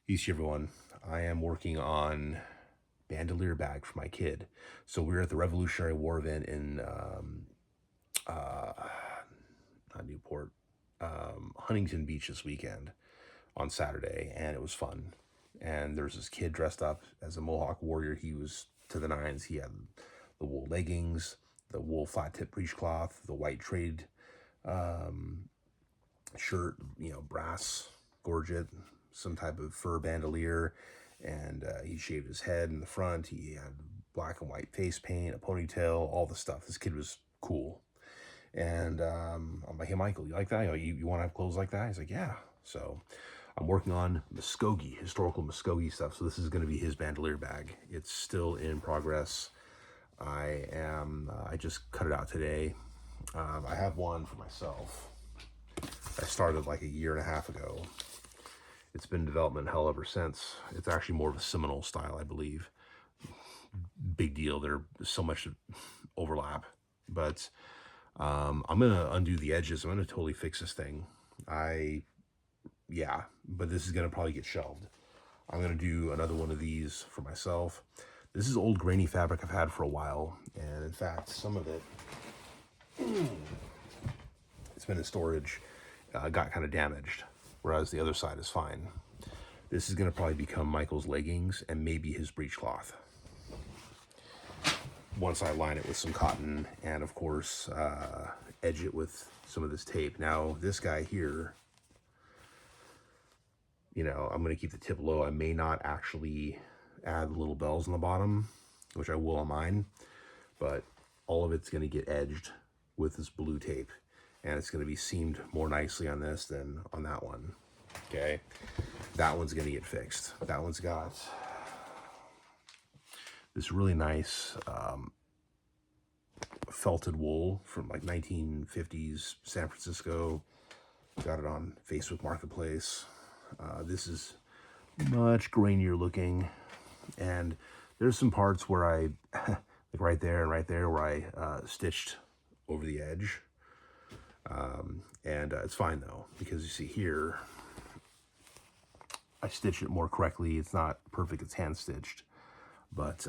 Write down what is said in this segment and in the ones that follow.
East everyone. I am working on bandolier bag for my kid. So we were at the Revolutionary War event in uh, not Newport, Huntington Beach this weekend on Saturday, and it was fun. And there's this kid dressed up as a Mohawk warrior. He was to the nines. He had the wool leggings, the wool flat tip breechcloth, the white trade um, shirt, brass gorget, some type of fur bandolier, and he shaved his head in the front. He had black and white face paint, a ponytail, all the stuff. This kid was cool. And I'm like, hey, Michael, you like that? You want to have clothes like that? He's like, yeah. So I'm working on Mvskoke, historical Mvskoke stuff. So this is going to be his bandolier bag. It's still in progress. I just cut it out today. I have one for myself. I started like a year and a half ago. It's been in development hell ever since. It's actually more of a Seminole style, I believe. Big deal. There's so much overlap. But I'm going to undo the edges. I'm going to totally fix this thing. But this is going to probably get shelved. I'm going to do another one of these for myself. This is old grainy fabric I've had for a while. And in fact, some of it, it's been in storage, got kind of damaged, whereas the other side is fine. This is going to probably become Michael's leggings and maybe his breechcloth once I line it with some cotton and, of course, edge it with some of this tape. Now, this guy here, I'm going to keep the tip low. I may not actually add little bells on the bottom, which I will on mine, but all of it's going to get edged with this blue tape, and it's going to be seamed more nicely on this than on that one. Okay, that one's going to get fixed. That one's got this really nice felted wool from like 1950s San Francisco. Got it on Facebook Marketplace. This is much grainier looking, and there's some parts where I like right there and right there where I stitched over the edge, and it's fine though, because you see here I stitch it more correctly. It's not perfect, it's hand stitched, but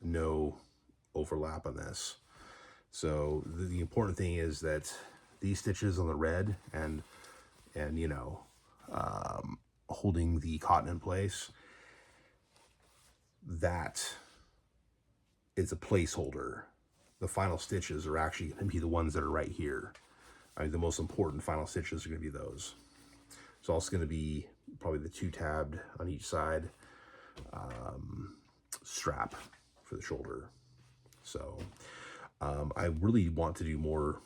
no overlap on this. So the important thing is that these stitches on the red and holding the cotton in place, that is a placeholder. The final stitches are actually going to be the ones that are right here. I mean, the most important final stitches are going to be those. It's also going to be probably the 2-tabbed on each side strap for the shoulder. So I really want to do more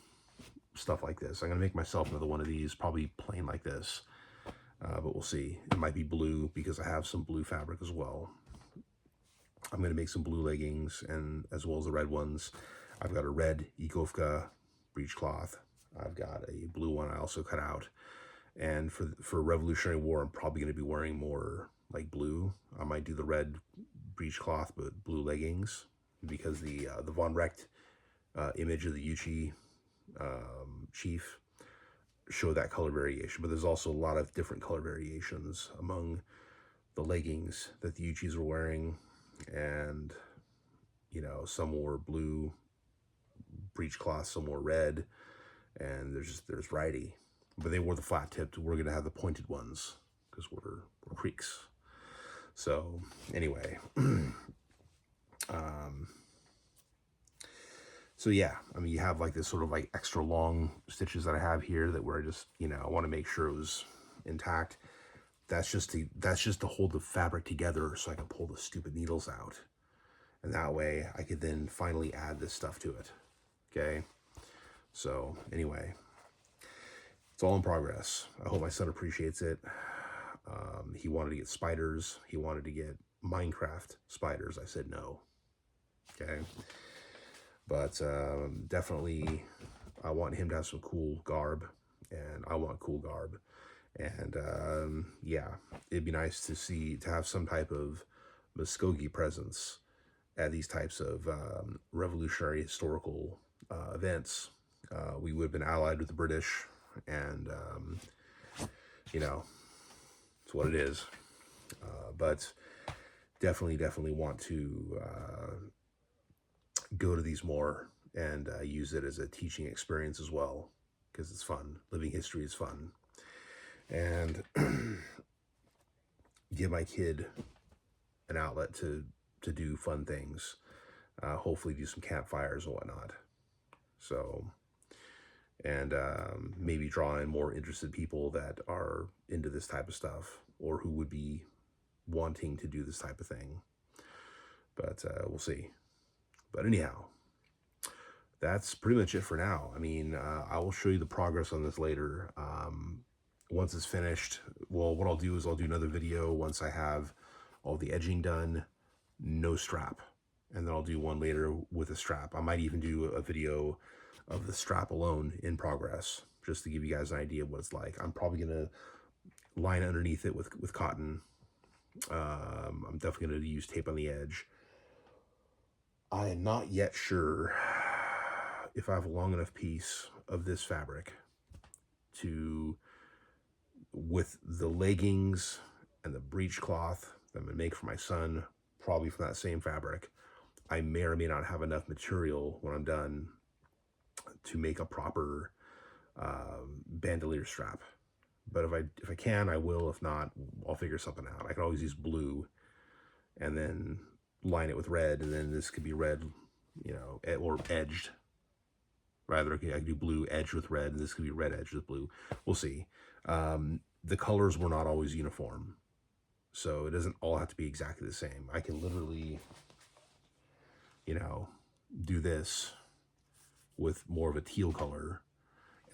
stuff like this. I'm going to make myself another one of these, probably plain like this, but we'll see. It might be blue because I have some blue fabric as well. I'm going to make some blue leggings, and as well as the red ones. I've got a red Mvskoke breechcloth. I've got a blue one I also cut out. And for Revolutionary War, I'm probably going to be wearing more like blue. I might do the red breechcloth, but blue leggings, because the Von Recht image of the Uchi chief show that color variation. But there's also a lot of different color variations among the leggings that the Uchis were wearing. And, some wore blue breechcloth, some wore red, and there's variety. But they wore the flat tipped. We're going to have the pointed ones because we're Creeks. So anyway, so yeah, I mean, you have like this sort of like extra long stitches that I have here that where I just, I want to make sure it was intact. That's just to hold the fabric together so I can pull the stupid needles out. And that way I could then finally add this stuff to it. Okay. So anyway, it's all in progress. I hope my son appreciates it. He wanted to get spiders. He wanted to get Minecraft spiders. I said no. Okay. But definitely I want him to have some cool garb, and I want cool garb. And yeah, it'd be nice to have some type of Mvskoke presence at these types of revolutionary historical events. We would have been allied with the British, and it's what it is. But definitely want to go to these more and use it as a teaching experience as well, because it's fun. Living history is fun. And give my kid an outlet to do fun things. Hopefully do some campfires and whatnot. So, and maybe draw in more interested people that are into this type of stuff, or who would be wanting to do this type of thing. But we'll see. But anyhow, that's pretty much it for now. I mean, I will show you the progress on this later. Once it's finished, well, what I'll do is I'll do another video once I have all the edging done, no strap. And then I'll do one later with a strap. I might even do a video of the strap alone in progress, just to give you guys an idea of what it's like. I'm probably going to line underneath it with cotton. I'm definitely going to use tape on the edge. I am not yet sure if I have a long enough piece of this fabric to, with the leggings and the breech cloth that I'm going to make for my son, probably from that same fabric, I may or may not have enough material when I'm done to make a proper bandolier strap. But if I can, I will. If not, I'll figure something out. I can always use blue and then line it with red, and then this could be red, you know, or edged. Rather, okay, I can do blue edged with red, and this could be red edged with blue. We'll see. The colors were not always uniform, so it doesn't all have to be exactly the same. I can literally, you know, do this with more of a teal color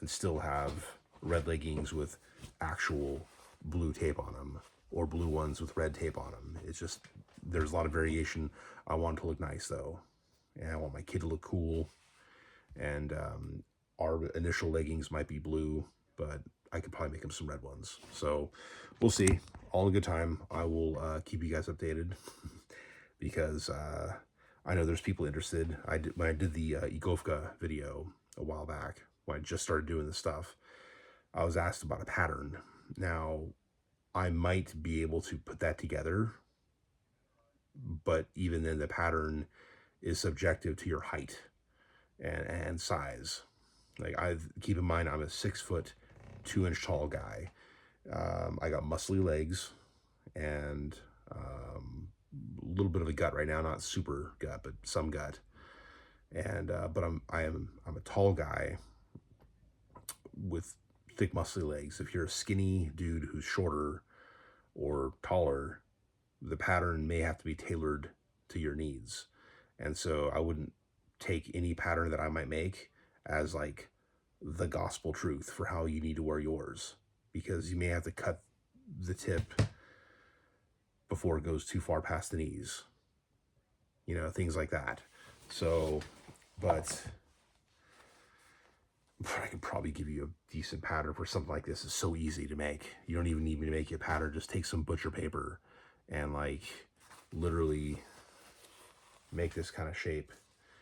and still have red leggings with actual blue tape on them, or blue ones with red tape on them. It's just, there's a lot of variation. I want it to look nice though, and I want my kid to look cool. And our initial leggings might be blue, but I could probably make them some red ones. So we'll see. All in good time. I will keep you guys updated because I know there's people interested. When I did the Mvskoke video a while back, when I just started doing this stuff, I was asked about a pattern. Now, I might be able to put that together, but even then the pattern is subjective to your height and size. Like, keep in mind, I'm a 6'2" tall guy. I got muscly legs and a little bit of a gut right now, not super gut, but some gut. And but I'm a tall guy with thick muscly legs. If you're a skinny dude who's shorter or taller, the pattern may have to be tailored to your needs. And so I wouldn't take any pattern that I might make as like the gospel truth for how you need to wear yours, because you may have to cut the tip before it goes too far past the knees, you know, things like that. So, but I could probably give you a decent pattern for something like this. It's so easy to make. You don't even need me to make you a pattern. Just take some butcher paper and like literally make this kind of shape.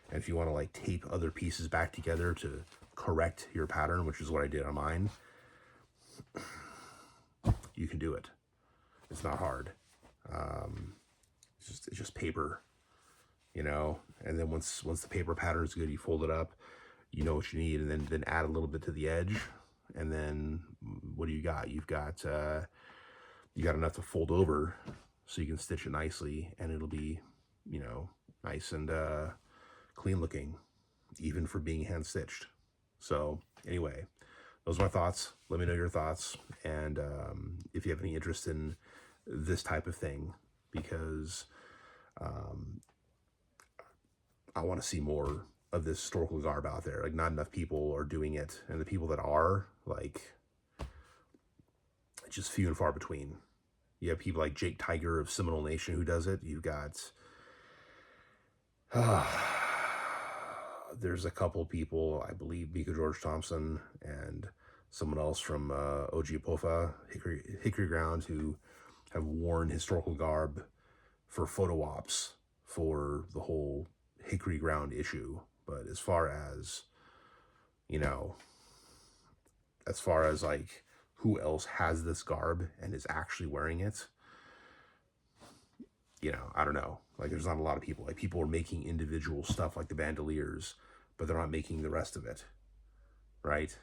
And if you want to like tape other pieces back together to correct your pattern, which is what I did on mine, you can do it. It's not hard. It's just paper, you know. And then once the paper pattern is good, you fold it up. You know what you need, and then add a little bit to the edge. And then what do you got? You got enough to fold over, so you can stitch it nicely, and it'll be, you know, nice and clean looking, even for being hand stitched. So anyway, those are my thoughts. Let me know your thoughts, and if you have any interest in this type of thing, because I want to see more of this historical garb out there. Like, not enough people are doing it, and the people that are, like, it's just few and far between. You have people like Jake Tiger of Seminole Nation who does it. You've got there's a couple people, I believe Mika George Thompson and someone else from Ojiapofa, Hickory Ground, who have worn historical garb for photo ops for the whole Hickory Ground issue. But as far as, you know, as far as like who else has this garb and is actually wearing it, you know, I don't know. Like, there's not a lot of people. Like, people are making individual stuff like the bandoliers, but they're not making the rest of it, right?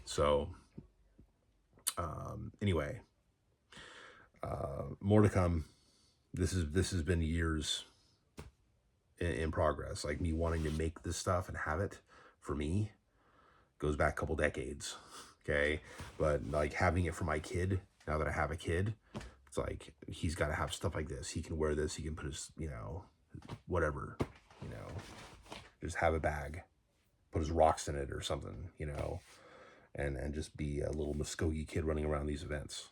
So, anyway, more to come. This has been years in progress. Like, me wanting to make this stuff and have it for me goes back a couple decades. Okay, but like having it for my kid, now that I have a kid, it's like he's got to have stuff like this. He can wear this. He can put his, you know, whatever, you know, just have a bag, put his rocks in it or something, you know, and just be a little Mvskoke kid running around these events.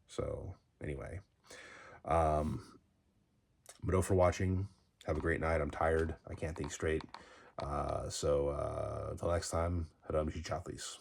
So anyway, but for watching. Have a great night. I'm tired. I can't think straight. Until next time, Hadam Chatlis.